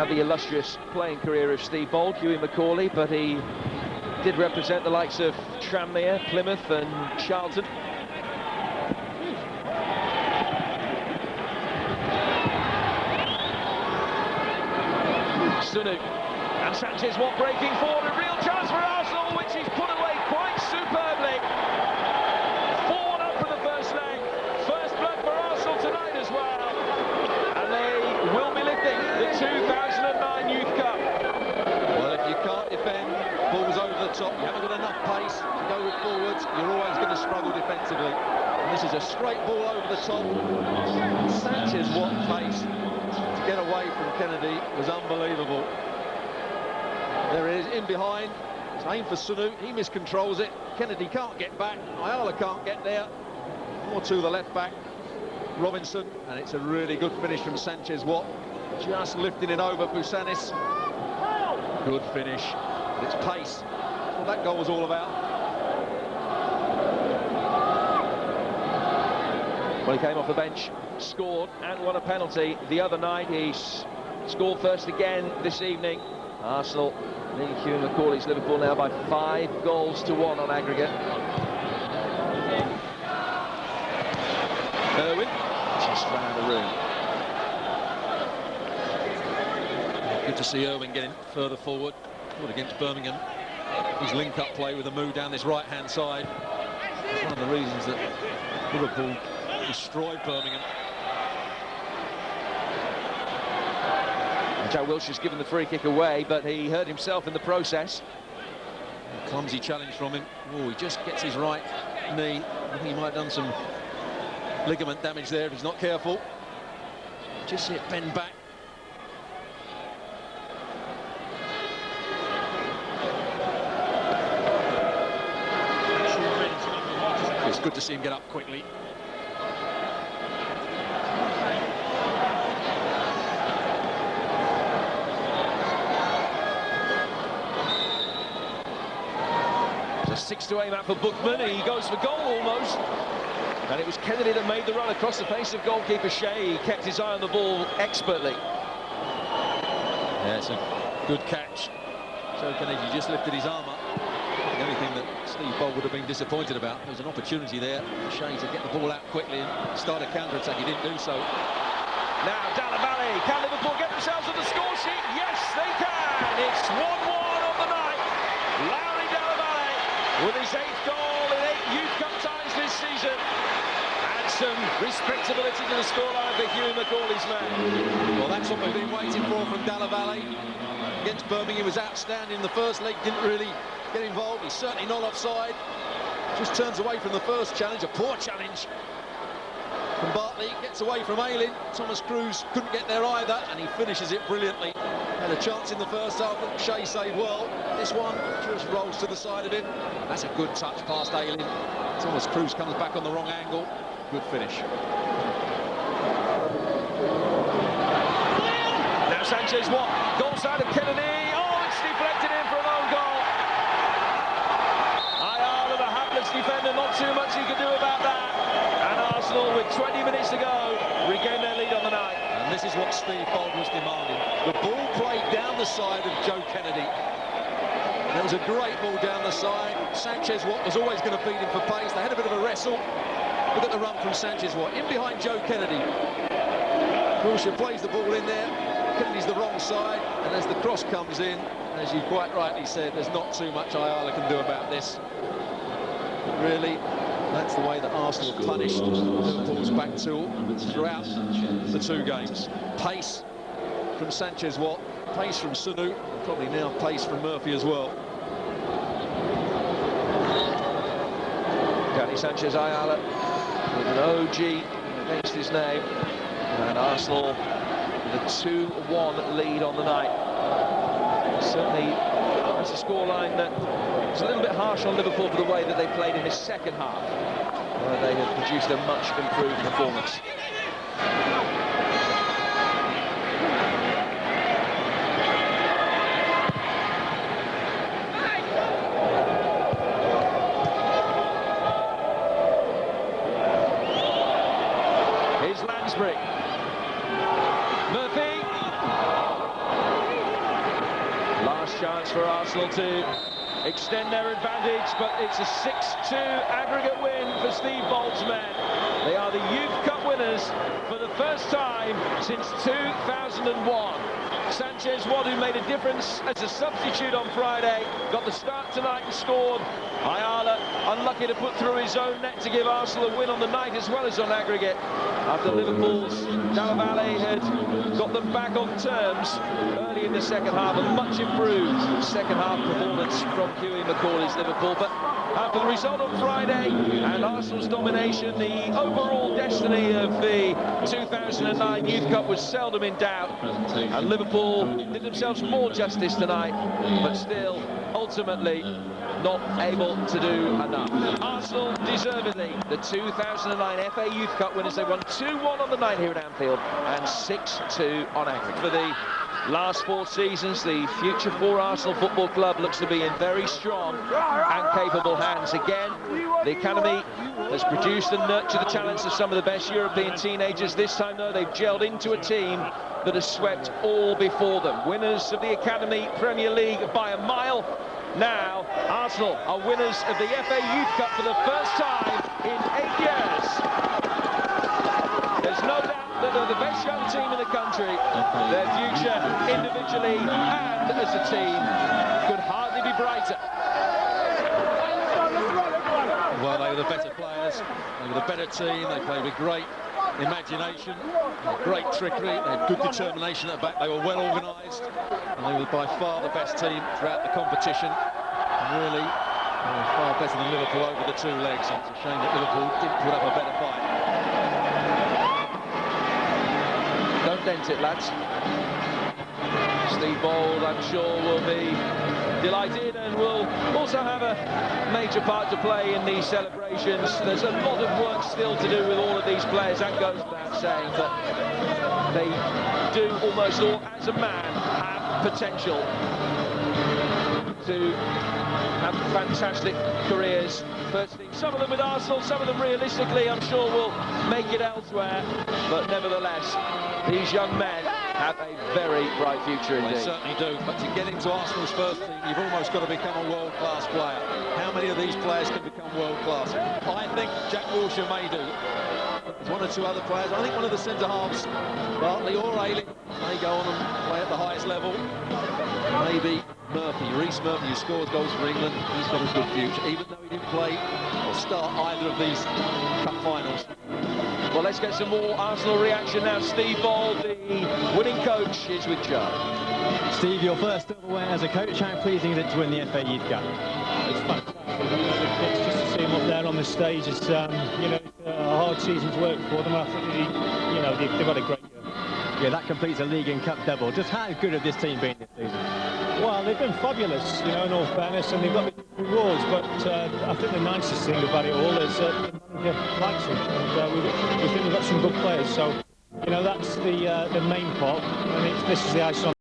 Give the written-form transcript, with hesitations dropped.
The illustrious playing career of Steve Bold, Hughie Macaulay, but he did represent the likes of Tranmere, Plymouth and Charlton. Sunu and Sanchez breaking forward, a real chance for Arsenal, which he's put away quite superbly. 4-1 up for the first leg, first blood for Arsenal tonight as well, and they will be lifting the 2009 Youth Cup. Well, if you can't defend balls over the top, you haven't got enough pace to go with forwards, you're always going to struggle defensively. And this is a straight ball over the top. Sanchez, what pace to get away from Kennedy was unbelievable. There it is, in behind. It's aimed for Sunu, he miscontrols it. Kennedy can't get back, Ayala can't get there. More to the left back, Robinson, and it's a really good finish from Sanchez. Just lifting it over Busanis. Good finish, but it's pace. That's what that goal was all about. Well, he came off the bench, scored and won a penalty the other night. He's scored first again this evening. Arsenal leading Hughie Macaulay's Liverpool now by 5 goals to 1 on aggregate. Irwin just round the room. Good to see Irwin getting further forward against Birmingham. His link-up play with a move down this right-hand side. It's one of the reasons that Liverpool destroyed Birmingham. Jack Wilshere's given the free kick away, but he hurt himself in the process. A clumsy challenge from him. Oh, he just gets his right knee. I think he might have done some ligament damage there if he's not careful. Just see it bend back. It's good to see him get up quickly. It's a 6 to aim at for Bookman, and he goes for goal almost. And it was Kennedy that made the run across the face of goalkeeper Shea. He kept his eye on the ball expertly. Yeah, it's a good catch. So Kennedy just lifted his arm up. The only thing that Steve Bold would have been disappointed about, there was an opportunity there for Shea to get the ball out quickly and start a counter-attack. He didn't do so. Now Dallavalle, can Liverpool get themselves on the score sheet? Yes, they can. It's 1-1 on the night. Larry Dallavalle with his 8th goal in 8 Youth Cup ties this season. And some respectability to the scoreline for Hughie Macaulay's men. Well, that's what we've been waiting for from Dallavalle. Against Birmingham, he was outstanding in the first leg, didn't really get involved. He's certainly not offside. Just turns away from the first challenge, a poor challenge from Bartley, gets away from Ayling. Thomas Cruz couldn't get there either, and he finishes it brilliantly. Had a chance in the first half that Shea saved well. This one just rolls to the side of him. That's a good touch past Ayling. Thomas Cruz comes back on the wrong angle. Good finish. Now Sanchez, goal side of Kennedy. Oh, it's deflected in for an own goal. Ayala, the hapless defender, not too much he could do about that. And Arsenal, with 20 minutes to go, regain their lead on the night. And this is what Steve Bold was demanding. The ball played down the side of Joe Kennedy. There was a great ball down the side. Sanchez was always going to beat him for pace. They had a bit of a wrestle. Look at the run from Sanchez in behind Joe Kennedy. Wilshere plays the ball in there. Kennedy's the wrong side, and as the cross comes in, as you quite rightly said, there's not too much Ayala can do about this. But really, that's the way that Arsenal punished Liverpool's back two throughout the 2 games. Pace from Sanchez, pace from Sunu, probably now pace from Murphy as well. Danny Sanchez Ayala with an OG against his name, and Arsenal with a 2-1 lead on the night. Certainly, that's a scoreline that was a little bit harsh on Liverpool for the way that they played in this second half, where they had produced a much improved performance. Here's Lansbury. Murphy. Last chance for Arsenal to extend their advantage, but it's a 6-2 aggregate win for Steve Bolt's men. They are the Youth Cup winners for the first time since 2001. Sanchez Watt, who made a difference as a substitute on Friday, got the start tonight and scored. Ayala unlucky to put through his own net to give Arsenal a win on the night as well as on aggregate, after Liverpool's Dalavalle had got them back on terms early in the second half. A much improved second half performance from Hughie McCauley's Liverpool. But after the result on Friday and Arsenal's domination, the overall destiny of the 2009 Youth Cup was seldom in doubt, and Liverpool did themselves more justice tonight, but still ultimately not able to do enough. Arsenal deservedly the 2009 FA Youth Cup winners. They won 2-1 on the night here at Anfield and 6-2 on aggregate. For the last 4 seasons, the future for Arsenal Football Club looks to be in very strong and capable hands. Again, the academy has produced and nurtured the talents of some of the best European teenagers. This time, though, they've gelled into a team that has swept all before them. Winners of the Academy Premier League by a mile. Now, Arsenal are winners of the FA Youth Cup for the first time in 8 years. There's no doubt that they're the best young team in the country. Their future, individually and as a team, could hardly be brighter. Well, they were the better players, they were the better team, they played with great imagination, great trickery, they had good determination at the back, they were well organised, and they were by far the best team throughout the competition. And really, they were far better than Liverpool over the 2 legs. It's a shame that Liverpool didn't put up a better fight. Don't dent it, lads. Steve Bold, I'm sure, will be delighted and will also have a major part to play in these celebrations. There's a lot of work still to do with all of these players, that goes without saying, but they do almost all, as a man, have potential to have fantastic careers. Firstly, some of them with Arsenal, some of them realistically, I'm sure, will make it elsewhere, but nevertheless, these young men have a very bright future indeed. They certainly do, but to get into Arsenal's first team, you've almost got to become a world-class player. How many of these players can become world-class? I think Jack Wilshere may do. There's 1 or 2 other players. I think one of the centre-halves, Bartley or Ayling, may go on and play at the highest level. Maybe Murphy, Reece Murphy, who scores goals for England, he's got a good future, even though he didn't play or start either of these cup finals. Well, let's get some more Arsenal reaction now. Steve Bold, the winning coach, is with Joe. Steve, your first silverware as a coach, how pleasing is it to win the FA Youth Cup? It's fantastic. It's just to see them up there on the stage. It's you know, it's a hard season's work for them. I think they've had a great year. Yeah, that completes a league and cup double. Just how good have this team been this season? Well, they've been fabulous, you know, in all fairness, and they've got the rewards. But I think the nicest thing about it all is the manager likes them, and we think we've got some good players. So, you know, that's the main part, and this is the icing on